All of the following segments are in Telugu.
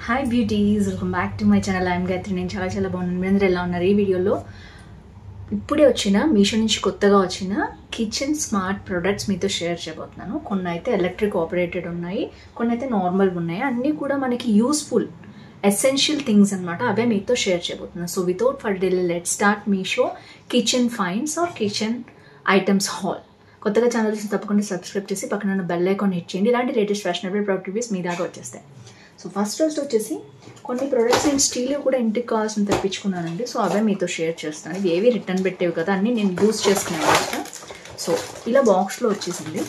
Hi beauties, welcome back to my channel. I'm Gayatri. నేను చాలా బాగున్నాను. మీ అందరూ ఎలా ఉన్నారు? ఈ వీడియోలో ఇప్పుడే వచ్చిన మీషో నుంచి కొత్తగా వచ్చిన కిచెన్ స్మార్ట్ ప్రొడక్ట్స్ మీతో షేర్ చేయబోతున్నాను. కొన్ని అయితే ఎలక్ట్రిక్ ఆపరేటెడ్ ఉన్నాయి, కొన్ని అయితే నార్మల్ ఉన్నాయి. అన్నీ కూడా మనకి యూస్ఫుల్ ఎసెన్షియల్ థింగ్స్ అనమాట. అవే మీతో షేర్ చేయబోతున్నాను. So without for delay let's start Meesho kitchen finds or kitchen items haul. కొత్తగా ఛానల్స్ తప్పకుండా సబ్స్క్రైబ్ చేసి పక్కన ఉన్న బెల్ ఐకాన్ హిట్ చేయండి. ఇలాంటి లేటెస్ట్ ఫ్యాషనబుల్ ప్రొడక్ట్ రివ్యూస్ మీ దాకా వచ్చేస్తాయి. సో ఫస్ట్ వచ్చేసి కొన్ని ప్రొడక్ట్స్ నేను స్టీల్ కూడా ఇంటికి కావాల్సిన తెప్పించుకున్నానండి. సో అవే మీతో షేర్ చేస్తాను. ఇది ఏవి రిటర్న్ పెట్టేవి కదా, అన్నీ నేను యూస్ చేసుకునేవాళ్ళ. సో ఇలా బాక్స్లో వచ్చేసింది.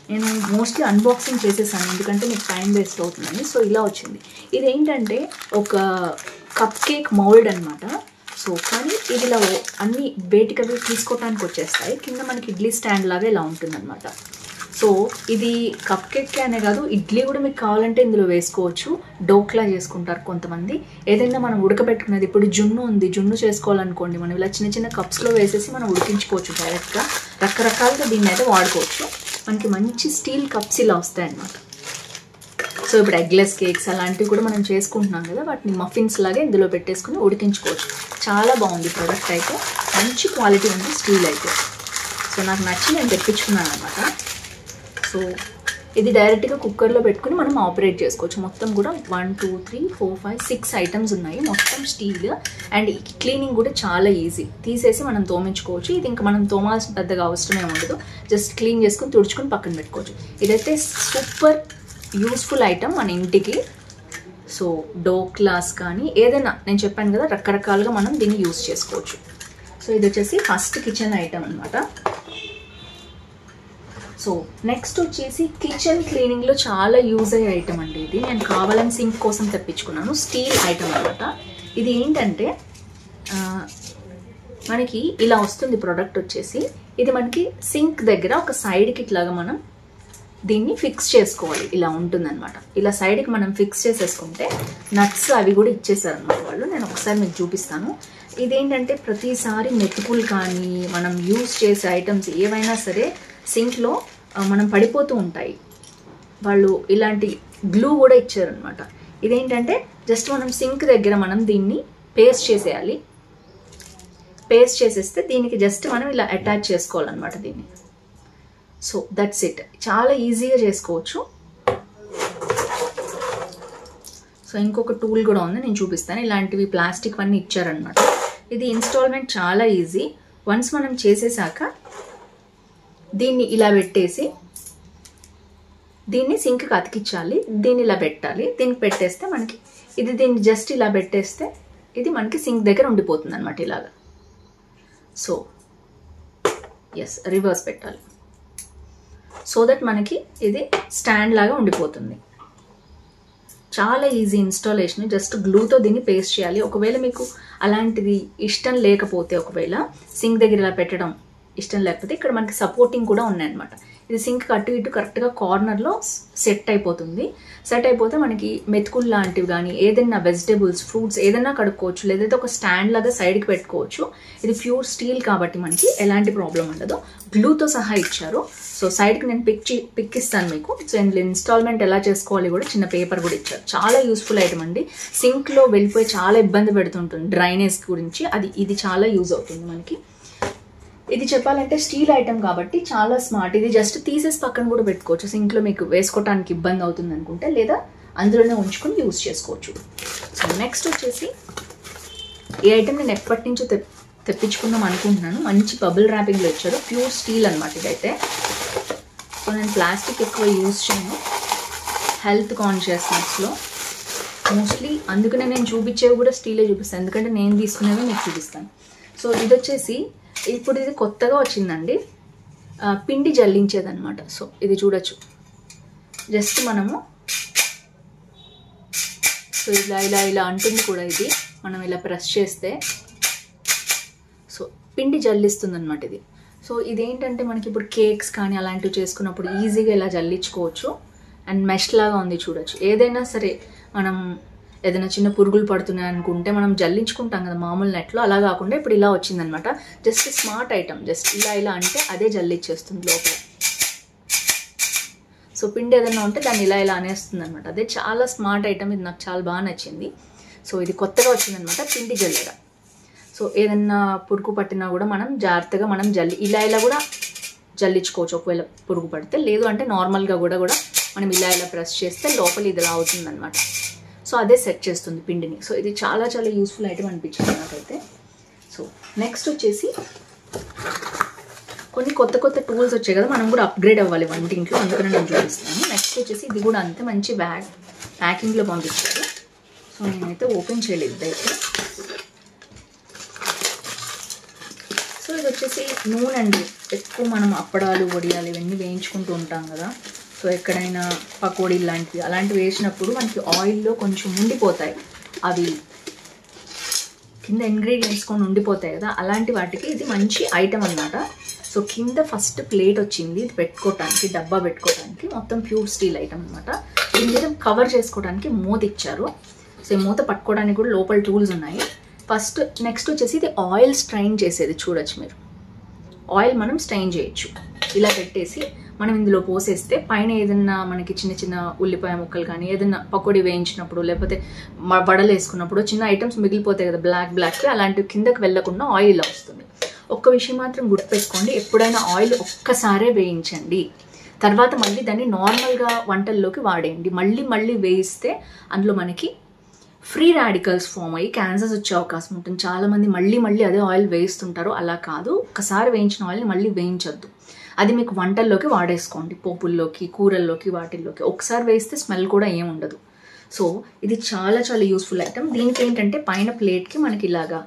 నేను మోస్ట్లీ అన్బాక్సింగ్ చేసేసాను, ఎందుకంటే మీకు టైం వేస్ట్ అవుతుందని. సో ఇలా వచ్చింది. ఇది ఏంటంటే ఒక కప్ కేక్ మౌల్డ్ అనమాట. సో కానీ ఇది ఇలా అన్ని బయటికవి తీసుకోవటానికి వచ్చేస్తాయి. కింద మనకి ఇడ్లీ స్టాండ్ లాగా ఇలా ఉంటుందన్నమాట. సో ఇది కప్ కేక్ అనే కాదు, ఇడ్లీ కూడా మీకు కావాలంటే ఇందులో వేసుకోవచ్చు. డోక్లా చేసుకుంటారు కొంతమంది. ఏదైనా మనం ఉడకబెట్టుకున్నది, ఇప్పుడు జున్ను ఉంది, జున్ను చేసుకోవాలనుకోండి, మనం ఇలా చిన్న చిన్న కప్స్లో వేసేసి మనం ఉడికించుకోవచ్చు డైరెక్ట్గా. రకరకాలుగా దీన్ని అయితే వాడుకోవచ్చు. మనకి మంచి స్టీల్ కప్స్ ఇలా వస్తాయన్నమాట. సో ఇప్పుడు ఎగ్లెస్ కేక్స్ అలాంటివి కూడా మనం చేసుకుంటున్నాం కదా, వాటిని మఫిన్స్ లాగా ఇందులో పెట్టేసుకుని ఉడికించుకోవచ్చు. చాలా బాగుంది ప్రోడక్ట్ అయితే, మంచి క్వాలిటీ ఉంది స్టీల్ అయితే. సో నాకు నచ్చి నేను తెప్పించుకున్నాను అనమాట. సో ఇది డైరెక్ట్గా కుక్కర్లో పెట్టుకుని మనం ఆపరేట్ చేసుకోవచ్చు. మొత్తం కూడా 1 2 3 4 5 6 ఐటమ్స్ ఉన్నాయి. మొత్తం స్టీల్. అండ్ క్లీనింగ్ కూడా చాలా ఈజీ. తీసేసి మనం తోమించుకోవచ్చు. ఇది ఇంకా మనం తోమాల్సిన పెద్దగా అవసరమే ఉండదు. జస్ట్ క్లీన్ చేసుకుని తుడుచుకొని పక్కన పెట్టుకోవచ్చు. ఇదైతే సూపర్ యూస్ఫుల్ ఐటమ్ మన ఇంటికి. సో డోక్లాస్ కానీ ఏదైనా, నేను చెప్పాను కదా, రకరకాలుగా మనం దీన్ని యూస్ చేసుకోవచ్చు. సో ఇది వచ్చేసి ఫస్ట్ కిచెన్ ఐటమ్ అనమాట. సో నెక్స్ట్ వచ్చేసి కిచెన్ క్లీనింగ్లో చాలా యూజ్ అయ్యే ఐటమ్ అండి. ఇది నేను కావాలని సింక్ కోసం తెప్పించుకున్నాను. స్టీల్ ఐటమ్ అనమాట. ఇది ఏంటంటే మనకి ఇలా వస్తుంది ప్రోడక్ట్ వచ్చేసి. ఇది మనకి సింక్ దగ్గర ఒక సైడ్కి ఇట్లాగా మనం దీన్ని ఫిక్స్ చేసుకోవాలి. ఇలా ఉంటుందన్నమాట. ఇలా సైడ్కి మనం ఫిక్స్ చేసేసుకుంటే నట్స్ అవి కూడా ఇచ్చేసారనమాట వాళ్ళు. నేను ఒకసారి మీకు చూపిస్తాను. ఇదేంటంటే ప్రతిసారి మెతుకులు కానీ మనం యూజ్ చేసే ఐటమ్స్ ఏవైనా సరే సింక్లో మనం పడిపోతూ ఉంటాయి. వాళ్ళు ఇలాంటి గ్లూ కూడా ఇచ్చారనమాట. ఇదేంటంటే జస్ట్ మనం సింక్ దగ్గర మనం దీన్ని పేస్ట్ చేసేయాలి. పేస్ట్ చేసేస్తే దీనికి జస్ట్ మనం ఇలా అటాచ్ చేసుకోవాలన్నమాట దీన్ని. So that's it. చాలా ఈజీగా చేసుకోవచ్చు. సో ఇంకొక టూల్ కూడా ఉంది, నేను చూపిస్తాను. ఇలాంటివి ప్లాస్టిక్ అన్నీ ఇచ్చారనమాట. ఇది ఇన్స్టాల్మెంట్ చాలా ఈజీ. వన్స్ మనం చేసేసాక దీన్ని ఇలా పెట్టేసి దీన్ని సింక్కి అతికించాలి. దీన్ని ఇలా పెట్టాలి. దీనికి పెట్టేస్తే మనకి దీన్ని జస్ట్ ఇలా పెట్టేస్తే ఇది మనకి సింక్ దగ్గర ఉండిపోతుంది అనమాట ఇలాగా. సో ఎస్, రివర్స్ పెట్టాలి. సో దట్ మనకి ఇది స్టాండ్ లాగా ఉండిపోతుంది. చాలా ఈజీ ఇన్స్టాలేషన్. జస్ట్ గ్లూతో దీన్ని పేస్ట్ చేయాలి. ఒకవేళ మీకు అలాంటిది ఇష్టం లేకపోతే, ఒకవేళ సింక్ దగ్గర ఇలా పెట్టడం ఇష్టం లేకపోతే, ఇక్కడ మనకి సపోర్టింగ్ కూడా ఉన్నాయన్నమాట. ఇది సింక్ అటు ఇటు కరెక్ట్గా కార్నర్లో సెట్ అయిపోతుంది. సెట్ అయిపోతే మనకి మెతుకులు లాంటివి కానీ ఏదైనా వెజిటేబుల్స్, ఫ్రూట్స్ ఏదైనా కడుక్కోవచ్చు. లేదైతే ఒక స్టాండ్ లాగా సైడ్కి పెట్టుకోవచ్చు. ఇది ప్యూర్ స్టీల్ కాబట్టి మనకి ఎలాంటి ప్రాబ్లం ఉండదు. గ్లూతో సహా ఇచ్చారు. సో సైడ్కి నేను పిక్ ఇస్తాను మీకు. సో ఇందులో ఇన్స్టాల్మెంట్ ఎలా చేసుకోవాలి కూడా చిన్న పేపర్ కూడా ఇచ్చారు. చాలా యూస్ఫుల్ ఐటమ్ అండి. సింక్లో వెళ్ళిపోయి చాలా ఇబ్బంది పెడుతుంటుంది డ్రైనేజ్ గురించి. ఇది చాలా యూజ్ అవుతుంది మనకి. ఇది చెప్పాలంటే స్టీల్ ఐటమ్ కాబట్టి చాలా స్మార్ట్. ఇది జస్ట్ తీసేసి పక్కన కూడా పెట్టుకోవచ్చు. సింక్లో మీకు వేసుకోవడానికి ఇబ్బంది అవుతుంది అనుకుంటే, లేదా అందులోనే ఉంచుకొని యూజ్ చేసుకోవచ్చు. సో నెక్స్ట్ వచ్చేసి ఈ ఐటమ్ నేను ఎప్పటి నుంచో తెప్పించుకుందాం అనుకుంటున్నాను. మంచి బబుల్ ర్యాపింగ్లో ఇచ్చారు. ప్యూర్ స్టీల్ అనమాట ఇదైతే. సో నేను ప్లాస్టిక్ ఎక్కువ యూజ్ చేయను హెల్త్ కాన్షియస్నెస్లో మోస్ట్లీ. అందుకనే నేను చూపించేవి కూడా స్టీలే చూపిస్తాను, ఎందుకంటే నేను తీసుకునేవి మీకు చూపిస్తాను. సో ఇది వచ్చేసి ఇప్పుడు ఇది కొత్తగా వచ్చిందండి, పిండి జల్లించేదన్నమాట. సో ఇది చూడొచ్చు. జస్ట్ మనము సో ఇలా అంటుంది కూడా. ఇది మనం ఇలా ప్రెస్ చేస్తే సో పిండి జల్లిస్తుంది అనమాట ఇది. సో ఇదేంటంటే మనకి ఇప్పుడు కేక్స్ కానీ అలాంటివి చేసుకున్నప్పుడు ఈజీగా ఇలా జల్లించుకోవచ్చు. అండ్ మెష్ లాగా ఉంది చూడొచ్చు. ఏదైనా సరే మనం ఏదైనా చిన్న పురుగులు పడుతున్నాయి అనుకుంటే మనం జల్లించుకుంటాం కదా మామూలు నెట్లో, అలా కాకుండా ఇప్పుడు ఇలా వచ్చిందనమాట. Just smart item. జస్ట్ ఇలా అంటే అదే జల్లిచ్చేస్తుంది లోపల. సో సో పిండి ఏదైనా ఉంటే దాన్ని ఇలా అనేస్తుంది అనమాట. అదే చాలా స్మార్ట్ ఐటమ్, ఇది నాకు చాలా బాగా నచ్చింది. సో ఇది కొత్తగా వచ్చిందనమాట పిండి జల్లెడ. సో ఏదన్నా పురుగు పట్టినా కూడా మనం జాగ్రత్తగా మనం ఇలా కూడా జల్లించుకోవచ్చు ఒకవేళ పురుగు పడితే. లేదు అంటే నార్మల్గా కూడా మనం ఇలా ప్రెస్ చేస్తే లోపల ఇది ఇలా అవుతుందన్నమాట. సో అదే సెట్ చేస్తుంది పిండిని. సో ఇది చాలా చాలా యూస్ఫుల్ ఐటమ్ అనిపించింది నాకైతే. సో నెక్స్ట్ వచ్చేసి కొన్ని కొత్త టూల్స్ వచ్చాయి కదా, మనం కూడా అప్గ్రేడ్ అవ్వాలి వంటింట్లో, అందుకని నేను చూపిస్తాను. నెక్స్ట్ వచ్చేసి ఇది కూడా అంతే మంచి ప్యాకింగ్లో పంపించారు. సో నేనైతే ఓపెన్ చేయలేదు ఇదైతే. సో ఇది వచ్చేసి నూనె అండి. ఎక్కువ మనం అప్పడాలు వడియాలు ఇవన్నీ వేయించుకుంటూ ఉంటాం కదా. సో ఎక్కడైనా పకోడీ లాంటివి అలాంటివి వేసినప్పుడు మనకి ఆయిల్లో కొంచెం ఉండిపోతాయి, అవి కింద ఇంగ్రీడియంట్స్ కొన్ని ఉండిపోతాయి కదా, అలాంటి వాటికి ఇది మంచి ఐటమ్ అన్నమాట. సో కింద ఫస్ట్ ప్లేట్ వచ్చింది, ఇది పెట్టుకోవటానికి, డబ్బా పెట్టుకోవడానికి, మొత్తం ప్యూర్ స్టీల్ ఐటమ్ అనమాట. దీని మీద కవర్ చేసుకోవడానికి మూత ఇచ్చారు. సో ఈ మూత పట్టుకోవడానికి కూడా లోపల టూల్స్ ఉన్నాయి. నెక్స్ట్ వచ్చేసి ఇది ఆయిల్ స్ట్రైన్ చేసేది. చూడొచ్చు మీరు, ఆయిల్ మనం స్ట్రైన్ చేయొచ్చు. ఇలా పెట్టేసి మనం ఇందులో పోసేస్తే పైన ఏదన్నా మనకి చిన్న చిన్న ఉల్లిపాయ ముక్కలు కానీ ఏదన్నా పకోడీ వేయించినప్పుడు లేకపోతే వడలు వేసుకున్నప్పుడు చిన్న ఐటమ్స్ మిగిలిపోతాయి కదా బ్లాక్ అలాంటివి కిందకి వెళ్ళకుండా ఆయిల్ ఇలా వస్తుంది. ఒక్క విషయం మాత్రం గుర్తుపెట్టుకోండి, ఎప్పుడైనా ఆయిల్ ఒక్కసారే వేయించండి, తర్వాత మళ్ళీ దాన్ని నార్మల్గా వంటల్లోకి వాడేయండి. మళ్ళీ వేయిస్తే అందులో మనకి ఫ్రీ రాడికల్స్ ఫామ్ అయ్యి క్యాన్సర్స్ వచ్చే అవకాశం ఉంటుంది. చాలామంది మళ్ళీ అదే ఆయిల్ వేయిస్తుంటారు. అలా కాదు, ఒక్కసారి వేయించిన ఆయిల్ని మళ్ళీ వేయించొద్దు. అది మీకు వంటల్లోకి వాడేసుకోండి, పోపుల్లోకి, కూరల్లోకి, వాటిల్లోకి. ఒకసారి వేస్తే స్మెల్ కూడా ఏం ఉండదు. సో ఇది చాలా చాలా యూస్ఫుల్ ఐటమ్. దీనికి ఏంటంటే పైన ప్లేట్కి మనకి ఇలాగా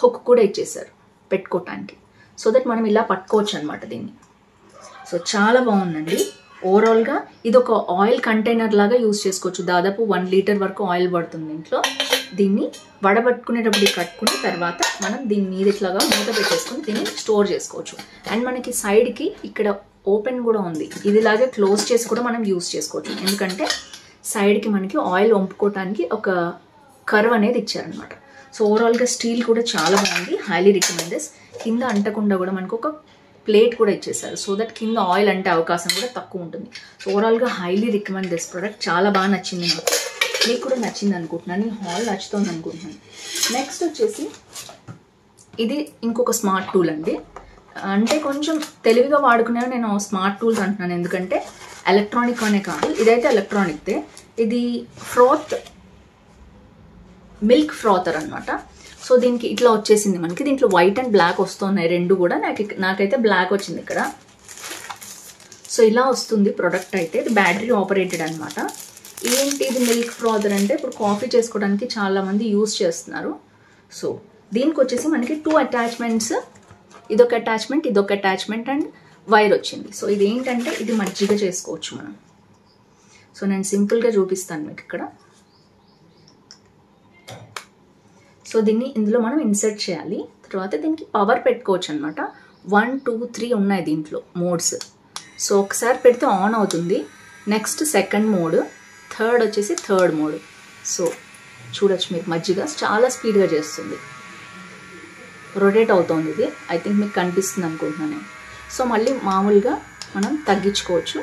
హుక్ కూడా ఇచ్చేసారు పెట్టుకోవటానికి. సో దట్ మనం ఇలా పట్టుకోవచ్చు అనమాట దీన్ని. సో చాలా బాగుందండి. ఓవరాల్గా ఇది ఒక ఆయిల్ కంటైనర్ లాగా యూజ్ చేసుకోవచ్చు. దాదాపు 1 లీటర్ వరకు ఆయిల్ పడుతుంది ఇంట్లో. దీన్ని వడబట్టుకునేటప్పుడు కట్టుకున్న తర్వాత మనం దీని మీద ఇట్లాగా మూత పెట్టేసుకొని దీన్ని స్టోర్ చేసుకోవచ్చు. అండ్ మనకి సైడ్కి ఇక్కడ ఓపెన్ కూడా ఉంది, ఇదిలాగే క్లోజ్ చేసి కూడా మనం యూజ్ చేసుకోవచ్చు. ఎందుకంటే సైడ్కి మనకి ఆయిల్ వంపుకోవటానికి ఒక కర్వ్ అనేది ఇచ్చారనమాట. సో ఓవరాల్గా స్టీల్ కూడా చాలా బాగుంది, హైలీ రికమెండెడ్. కింద అంటకుండా కూడా మనకు ఒక ప్లేట్ కూడా ఇచ్చేసారు. సో దట్ కింద ఆయిల్ అంటే అవకాశం కూడా తక్కువ ఉంటుంది. సో ఓవరాల్గా హైలీ రికమెండ్ దిస్ ప్రోడక్ట్. చాలా బాగా నచ్చింది నాకు, మీకు కూడా నచ్చింది అనుకుంటున్నాను, ఈ హాల్ నచ్చుతుంది అనుకుంటున్నాను. నెక్స్ట్ వచ్చేసి ఇది ఇంకొక స్మార్ట్ టూల్ అండి. అంటే కొంచెం తెలివిగా వాడుకునే నేను స్మార్ట్ టూల్స్ అంటున్నాను, ఎందుకంటే ఎలక్ట్రానిక్ అనే కాదు, ఇదైతే ఎలక్ట్రానిక్దే. ఇది మిల్క్ ఫ్రాతర్ అనమాట. సో దీనికి ఇట్లా వచ్చేసింది మనకి. దీంట్లో వైట్ అండ్ బ్లాక్ వస్తున్నాయి రెండు కూడా. నాకైతే బ్లాక్ వచ్చింది ఇక్కడ. సో ఇలా వస్తుంది ప్రోడక్ట్ అయితే. ఇది బ్యాటరీ ఆపరేటెడ్ అనమాట. ఏంటి ఇది మిల్క్ ఫ్రాతర్ అంటే, ఇప్పుడు కాఫీ చేసుకోవడానికి చాలామంది యూజ్ చేస్తున్నారు. సో దీనికి వచ్చేసి మనకి 2 అటాచ్మెంట్స్, ఇదొక అటాచ్మెంట్ అండ్ వైర్ వచ్చింది. సో ఇది ఏంటంటే ఇది మజ్జిగ చేసుకోవచ్చు మనం. సో నేను సింపుల్గా చూపిస్తాను మీకు ఇక్కడ. సో దీన్ని ఇందులో మనం ఇన్సర్ట్ చేయాలి. తర్వాత దీనికి పవర్ పెట్టుకోవచ్చు అనమాట. 1, 2, 3 ఉన్నాయి దీంట్లో మోడ్స్. సో ఒకసారి పెడితే ఆన్ అవుతుంది, నెక్స్ట్ సెకండ్ మోడ్, థర్డ్ వచ్చేసి థర్డ్ మోడ్. సో చూడొచ్చు మీరు, మజ్జిగ చాలా స్పీడ్గా చేస్తుంది, రొటేట్ అవుతుంది. ఇది ఐ థింక్ మీకు కనిపిస్తుంది అనుకుంటున్నాను నేను. సో మళ్ళీ మామూలుగా మనం తగ్గించుకోవచ్చు,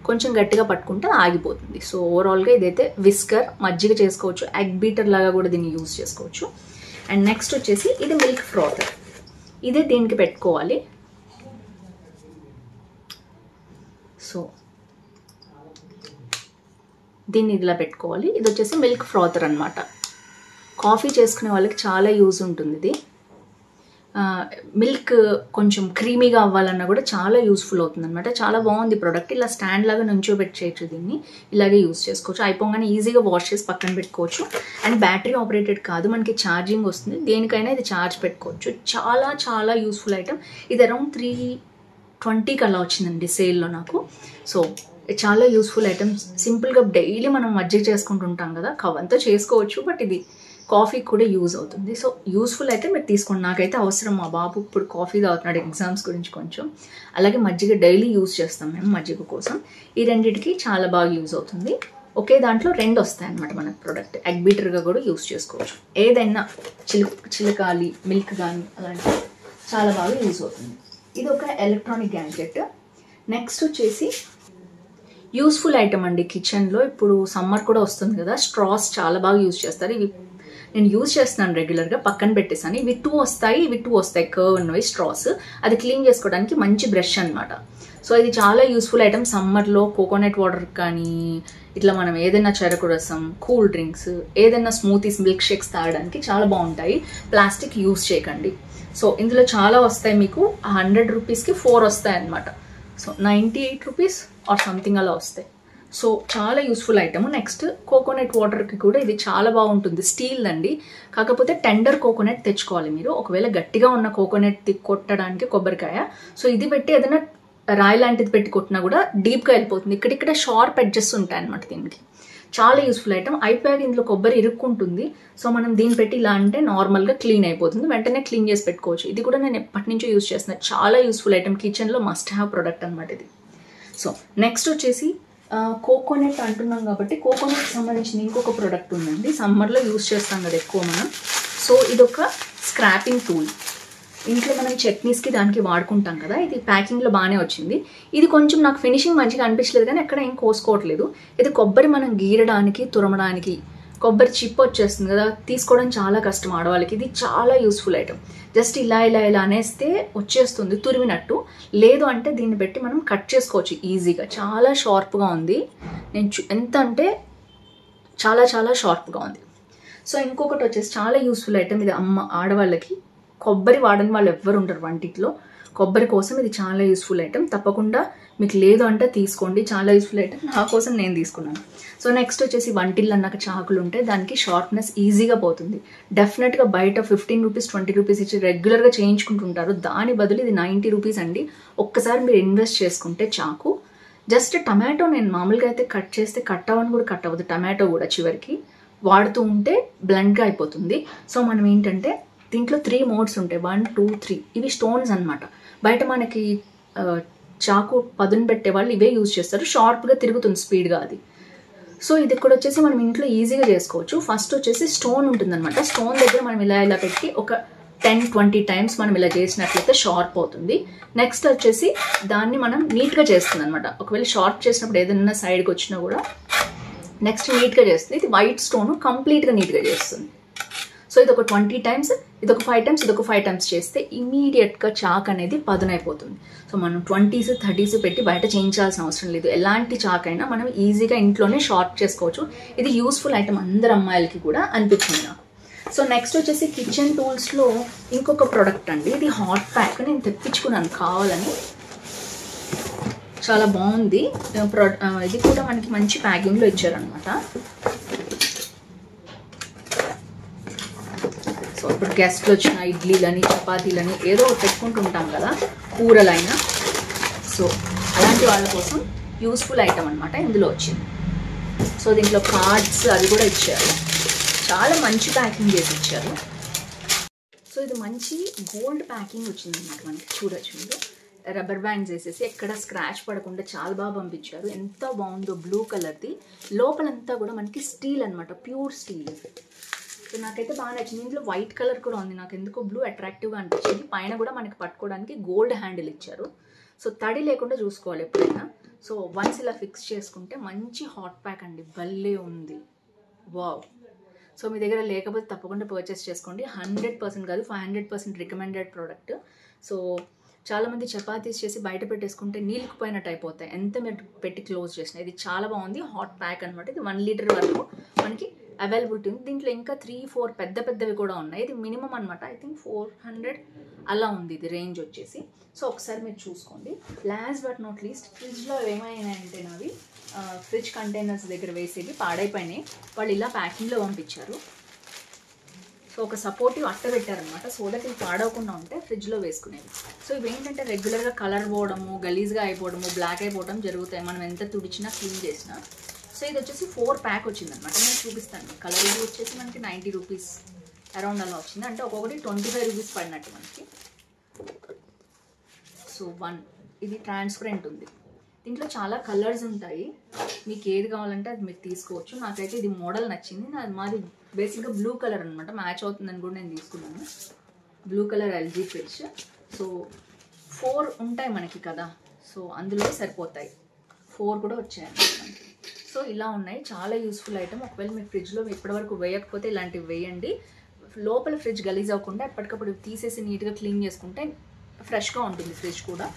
కొంచెం గట్టిగా పట్టుకుంటే ఆగిపోతుంది. సో ఓవరాల్గా ఇదైతే విస్కర్, మజ్జిగ చేసుకోవచ్చు, ఎగ్ బీటర్ లాగా కూడా దీన్ని యూజ్ చేసుకోవచ్చు. అండ్ నెక్స్ట్ వచ్చేసి ఇది మిల్క్ ఫ్రాతర్. ఇదే దీనికి పెట్టుకోవాలి. సో దీన్ని ఇలా పెట్టుకోవాలి. ఇది వచ్చేసి మిల్క్ ఫ్రాతర్ అనమాట. కాఫీ చేసుకునే వాళ్ళకి చాలా యూజ్ ఉంటుంది ఇది. మిల్క్ కొంచెం క్రీమీగా అవ్వాలన్నా కూడా చాలా యూస్ఫుల్ అవుతుంది అనమాట. చాలా బాగుంది ప్రోడక్ట్. ఇలా స్టాండ్ లాగా నుంచోబెట్టేయచ్చు, దీన్ని ఇలాగే యూజ్ చేసుకోవచ్చు. అయిపోగానే ఈజీగా వాష్ చేసి పక్కన పెట్టుకోవచ్చు. అండ్ బ్యాటరీ ఆపరేటెడ్ కాదు, మనకి ఛార్జింగ్ వస్తుంది. దేనికైనా ఇది ఛార్జ్ పెట్టుకోవచ్చు. చాలా చాలా యూస్ఫుల్ ఐటమ్. ఇది అరౌండ్ 320కి అలా వచ్చిందండి సేల్లో నాకు. సో చాలా యూస్ఫుల్ ఐటమ్స్. సింపుల్గా డైలీ మనం మజ్జిగ చేసుకుంటుంటాం కదా, కవంతో చేసుకోవచ్చు, బట్ ఇది కాఫీ కూడా యూజ్ అవుతుంది. సో యూస్ఫుల్ అయితే మీరు తీసుకోండి. నాకైతే అవసరం, మా బాబు ఇప్పుడు కాఫీ తాగుతున్నాడు ఎగ్జామ్స్ గురించి కొంచెం. అలాగే మజ్జిగ డైలీ యూజ్ చేస్తాం మేము మజ్జిగ కోసం. ఈ రెండింటికి చాలా బాగా యూజ్ అవుతుంది. ఒకే దాంట్లో 2 వస్తాయి అన్నమాట మనకు ప్రోడక్ట్. ఎగ్ బీటర్గా కూడా యూజ్ చేసుకోవచ్చు. ఏదైనా చిలకాలి మిల్క్ కానీ అలాంటివి చాలా బాగా యూజ్ అవుతుంది. ఇది ఒక ఎలక్ట్రానిక్ గ్యాడ్జెట్. నెక్స్ట్ వచ్చేసి యూస్ఫుల్ ఐటమ్ అండి కిచెన్లో. ఇప్పుడు సమ్మర్ కూడా వస్తుంది కదా, స్ట్రాస్ చాలా బాగా యూజ్ చేస్తారు. ఇవి నేను యూజ్ చేస్తున్నాను రెగ్యులర్గా, పక్కన పెట్టేసాను. ఇవి 2 వస్తాయి, ఇవి 2 వస్తాయి కర్వ్ ఉన్నవి స్ట్రాస్. అది క్లీన్ చేసుకోవడానికి మంచి బ్రష్ అనమాట. సో ఇది చాలా యూస్ఫుల్ ఐటమ్ సమ్మర్లో. కోకోనట్ వాటర్ కానీ ఇట్లా మనం ఏదైనా చెరకు రసం, కూల్ డ్రింక్స్, ఏదైనా స్మూతీస్, మిల్క్ షేక్స్ తాగడానికి చాలా బాగుంటాయి. ప్లాస్టిక్ యూజ్ చేయకండి. సో ఇందులో చాలా వస్తాయి మీకు. 100 రూపీస్కి 4 వస్తాయి అనమాట. సో 98 రూపీస్ ఆర్ సంథింగ్ అలా వస్తాయి. సో చాలా యూస్ఫుల్ ఐటమ్. నెక్స్ట్ కోకోనట్ వాటర్కి కూడా ఇది చాలా బాగుంటుంది. స్టీల్ అండి, కాకపోతే టెండర్ కోకోనట్ తెచ్చుకోవాలి మీరు. ఒకవేళ గట్టిగా ఉన్న కోకోనట్ కొట్టడానికి కొబ్బరికాయ, సో ఇది పెట్టి ఏదైనా రాయి లాంటిది పెట్టి కొట్టినా కూడా డీప్గా వెళ్ళిపోతుంది. ఇక్కడిక్కడ షార్ప్ ఎడ్జెస్ ఉంటాయి అనమాట దీనికి. చాలా యూస్ఫుల్ ఐటమ్. అయిపోయాక ఇందులో కొబ్బరి ఇరుక్కుంటుంది. సో మనం దీన్ని పెట్టి ఇలా అంటే నార్మల్గా క్లీన్ అయిపోతుంది, వెంటనే క్లీన్ చేసి పెట్టుకోవచ్చు. ఇది కూడా నేను ఎప్పటి నుంచో యూజ్ చేస్తున్నాను. చాలా యూస్ఫుల్ ఐటమ్, కిచెన్లో మస్ట్ హ్యావ్ ప్రోడక్ట్ అనమాట ఇది. సో నెక్స్ట్ వచ్చేసి కోకోనట్ అంటున్నాం కాబట్టి కోకోనట్ సంబంధించిన ఇంకొక ప్రోడక్ట్ ఉందండి. సమ్మర్లో యూజ్ చేస్తాం కదా ఎక్కువ మనం. సో ఇదొక స్క్రాపింగ్ టూల్. ఇంట్లో మనం చట్నీస్కి దానికి వాడుకుంటాం కదా. ఇది ప్యాకింగ్లో బాగానే వచ్చింది. ఇది కొంచెం నాకు ఫినిషింగ్ మంచిగా అనిపించలేదు, కానీ ఎక్కడ ఏం కోసుకోవట్లేదు. ఇది కొబ్బరి మనం గీరడానికి, తురమడానికి, కొబ్బరి చిప్ వచ్చేస్తుంది కదా, తీసుకోవడం చాలా కష్టం ఆడవాళ్ళకి. ఇది చాలా యూస్ఫుల్ ఐటమ్. జస్ట్ ఇలా ఇలా ఇలా అనేస్తే వచ్చేస్తుంది తురిమినట్టు. లేదు అంటే దీన్ని పెట్టి మనం కట్ చేసుకోవచ్చు ఈజీగా. చాలా షార్ప్గా ఉంది. నేను ఎంత అంటే చాలా చాలా షార్ప్గా ఉంది. సో ఇంకొకటి వచ్చేసి చాలా యూస్ఫుల్ ఐటమ్ ఇది. ఆడవాళ్ళకి కొబ్బరి వాడని వాళ్ళు ఎవ్వరు ఉంటారు వంటిట్లో. కొబ్బరి కోసం ఇది చాలా యూస్ఫుల్ ఐటమ్. తప్పకుండా మీకు లేదు అంటే తీసుకోండి, చాలా యూస్ఫుల్ ఐటమ్. నా కోసం నేను తీసుకున్నాను. సో నెక్స్ట్ వచ్చేసి వంటిల్లో అన్నాక చాకులు ఉంటే దానికి షార్ప్నెస్ ఈజీగా పోతుంది. డెఫినెట్గా బయట 15 రూపీస్ 20 రూపీస్ ఇచ్చి రెగ్యులర్గా చేయించుకుంటుంటారు. దాని బదులు ఇది 90 రూపీస్ అండి. ఒక్కసారి మీరు ఇన్వెస్ట్ చేసుకుంటే చాకు. జస్ట్ టమాటో నేను మామూలుగా అయితే కట్ చేస్తే కట్ అవ్వని కూడా కట్ అవ్వదు. టమాటో కూడా చివరికి వాడుతూ ఉంటే బ్లండ్గా అయిపోతుంది. సో మనం ఏంటంటే దీంట్లో 3 మోడ్స్ ఉంటాయి, 1 2 3. ఇవి స్టోన్స్ అనమాట. బయట మనకి చాకు పదును పెట్టే వాళ్ళు ఇవే యూజ్ చేస్తారు. షార్ప్గా తిరుగుతుంది స్పీడ్గా అది. సో ఇది కూడా వచ్చేసి మనం ఇంట్లో ఈజీగా చేసుకోవచ్చు. ఫస్ట్ వచ్చేసి స్టోన్ ఉంటుందన్నమాట. స్టోన్ దగ్గర మనం ఇలా ఇలా పెట్టి ఒక 10-20 టైమ్స్ మనం ఇలా చేసినట్లయితే షార్ప్ అవుతుంది. నెక్స్ట్ వచ్చేసి దాన్ని మనం నీట్గా చేస్తుంది అనమాట. ఒకవేళ షార్ప్ చేసినప్పుడు ఏదైనా సైడ్కి వచ్చినా కూడా నెక్స్ట్ నీట్గా చేస్తుంది. ఇది వైట్ స్టోన్ కంప్లీట్గా నీట్గా చేస్తుంది. సో ఇది ఒక 20 టైమ్స్, ఇది ఒక 5 టైమ్స్, ఇది ఒక 5 టైమ్స్ చేస్తే ఇమీడియట్గా చాక్ అనేది పదునైపోతుంది. సో మనం 20s 30s పెట్టి బయట చేయించాల్సిన అవసరం లేదు. ఎలాంటి చాక్ అయినా మనం ఈజీగా ఇంట్లోనే షార్ప్ చేసుకోవచ్చు. ఇది యూస్ఫుల్ ఐటమ్ అందరు అమ్మాయిలకి కూడా అనిపించింది నాకు. సో నెక్స్ట్ వచ్చేసి కిచెన్ టూల్స్లో ఇంకొక ప్రోడక్ట్ అండి. ఇది హాట్ ప్యాక్. నేను తెప్పించుకున్నాను కావాలని. చాలా బాగుంది. ఇది కూడా మనకి మంచి ప్యాకింగ్లో ఇచ్చారనమాట. సో ఇప్పుడు గెస్ట్లు వచ్చిన ఇడ్లీలని, చపాతీలని ఏదో పెట్టుకుంటూ ఉంటాం కదా, కూరలైనా. సో అలాంటి వాళ్ళ కోసం యూస్ఫుల్ ఐటమ్ అనమాట ఇందులో వచ్చింది. సో దీంట్లో కార్డ్స్ అవి కూడా ఇచ్చారు. చాలా మంచి ప్యాకింగ్ చేసి ఇచ్చారు. సో ఇది మంచి గోల్డ్ ప్యాకింగ్ వచ్చింది అనమాట మనకి. చూడొచ్చు మీరు, రబ్బర్ బ్యాండ్స్ వేసేసి ఎక్కడ స్క్రాచ్ పడకుండా చాలా బాగా పంపించారు. ఎంత బాగుందో, బ్లూ కలర్ది. లోపలంతా కూడా మనకి స్టీల్ అనమాట, ప్యూర్ స్టీల్. సో నాకైతే బాగా నచ్చింది. ఇందులో వైట్ కలర్ కూడా ఉంది. నాకు ఎందుకో బ్లూ అట్రాక్టివ్గా అనిపించింది. పైన కూడా మనకి పట్టుకోవడానికి గోల్డ్ హ్యాండిల్ ఇచ్చారు. సో తడి లేకుండా చూసుకోవాలి ఎప్పుడైనా. సో వన్స్ ఇలా ఫిక్స్ చేసుకుంటే మంచి హాట్ ప్యాక్ అండి, భలే ఉంది. వావ్. సో మీ దగ్గర లేకపోతే తప్పకుండా పర్చేస్ చేసుకోండి. 100% కాదు, 500% రికమెండెడ్ ప్రోడక్ట్. సో చాలామంది చపాతీస్ చేసి బయట పెట్టేసుకుంటే నీళ్ళకుపోయినట్టు అయిపోతాయి, ఎంత మీరు పెట్టి క్లోజ్ చేసినా. ఇది చాలా బాగుంది, హాట్ ప్యాక్ అనమాట. ఇది 1 లీటర్ వరకు మనకి అవైలబిలిటీ ఉంది. దీంట్లో ఇంకా 3-4 పెద్దవి కూడా ఉన్నాయి. ఇది మినిమం అనమాట. ఐ థింక్ 400 అలా ఉంది ఇది రేంజ్ వచ్చేసి. సో ఒకసారి మీరు చూసుకోండి. లాస్ట్ బట్ నాట్ లీస్ట్, ఫ్రిడ్జ్లో ఏమైనాయంటే నావి ఫ్రిడ్జ్ కంటైనర్స్ దగ్గర వేసేవి పాడైపోయినాయి. వాళ్ళు ఇలా ప్యాకింగ్లో పంపించారు. సో ఒక సపోర్టివ్ అట్ట పెట్టారనమాట, సో దట్ ఇవి పాడవకుండా ఉంటే ఫ్రిడ్జ్లో వేసుకునేవి. సో ఇవి ఏంటంటే రెగ్యులర్గా కలర్ పోవడము, గలీజ్గా అయిపోవడము, బ్లాక్ అయిపోవడం జరుగుతాయి మనం ఎంత తుడిచినా, క్లీన్ చేసినా. సో ఇది వచ్చేసి 4 ప్యాక్ వచ్చిందనమాట. నేను చూపిస్తాను. కలర్ ఇది వచ్చేసి మనకి 90 రూపీస్ అరౌండ్ అలా వచ్చింది. అంటే ఒక్కొక్కటి 25 రూపీస్ పడినట్టు మనకి. సో 1 ఇది ట్రాన్స్పరెంట్ ఉంది. దీంట్లో చాలా కలర్స్ ఉంటాయి. మీకు ఏది కావాలంటే అది మీరు తీసుకోవచ్చు. నాకైతే ఇది మోడల్ నచ్చింది. మాది బేసిక్గా బ్లూ కలర్ అనమాట, మ్యాచ్ అవుతుందని కూడా నేను తీసుకున్నాను. Blue colour LG fridge. So 4 ఉంటాయి మనకి కదా, సో అందులో సరిపోతాయి. 4 కూడా వచ్చాయండి మనకి. సో ఇలా ఉన్నాయి, చాలా యూస్ఫుల్ ఐటమ్. ఒకవేళ మీరు ఫ్రిడ్జ్లో ఇప్పటివరకు వేయకపోతే ఇలాంటివి వేయండి. లోపల ఫ్రిడ్జ్ గలీజ్ అవ్వకుండా ఎప్పటికప్పుడు తీసేసి నీట్గా క్లీన్ చేసుకుంటే ఫ్రెష్గా ఉంటుంది ఫ్రిడ్జ్ కూడా.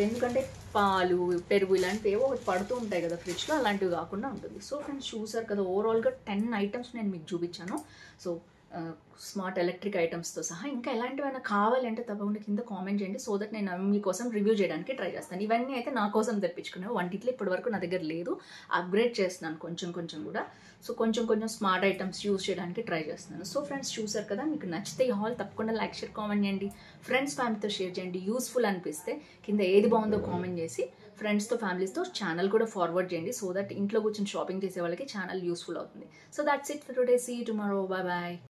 ఎందుకంటే పాలు, పెరుగు ఇలాంటివి ఏవో ఒకటి పడుతూ ఉంటాయి కదా ఫ్రిడ్జ్లో, అలాంటివి కాకుండా ఉంటుంది. సో ఫ్రెండ్స్ చూసారు కదా, ఓవరాల్గా 10 ఐటమ్స్ నేను మీకు చూపించాను. సో స్మార్ట్ ఎలక్ట్రిక్ ఐటమ్స్తో సహా ఇంకా ఎలాంటివైనా కావాలంటే తప్పకుండా కింద కామెంట్ చేయండి, సో దట్ నేను మీకోసం రివ్యూ చేయడానికి ట్రై చేస్తాను. ఇవన్నీ అయితే నా కోసం తెప్పించుకునేవి, వంటిట్లో ఇప్పటివరకు నా దగ్గర లేదు, అప్గ్రేడ్ చేస్తున్నాను కొంచెం కొంచెం కూడా. సో కొంచెం కొంచెం స్మార్ట్ ఐటమ్స్ యూజ్ చేయడానికి ట్రై చేస్తున్నాను. సో ఫ్రెండ్స్ చూసారు కదా, మీకు నచ్చితే ఈ హాల్ తప్పకుండా లైక్, షేర్, కామెంట్ చేయండి. ఫ్రెండ్స్ ఫ్యామిలీతో షేర్ చేయండి. యూస్ఫుల్ అనిపిస్తే కింద ఏది బాగుందో కామెంట్ చేసి ఫ్రెండ్స్తో ఫ్యామిలీస్తో ఛానల్ కూడా ఫార్వర్డ్ చేయండి, సో దట్ ఇంట్లో కూర్చొని షాపింగ్ చేసే వాళ్ళకి ఛానల్ యూస్ఫుల్ అవుతుంది. So that's it for today. See you tomorrow. Bye bye.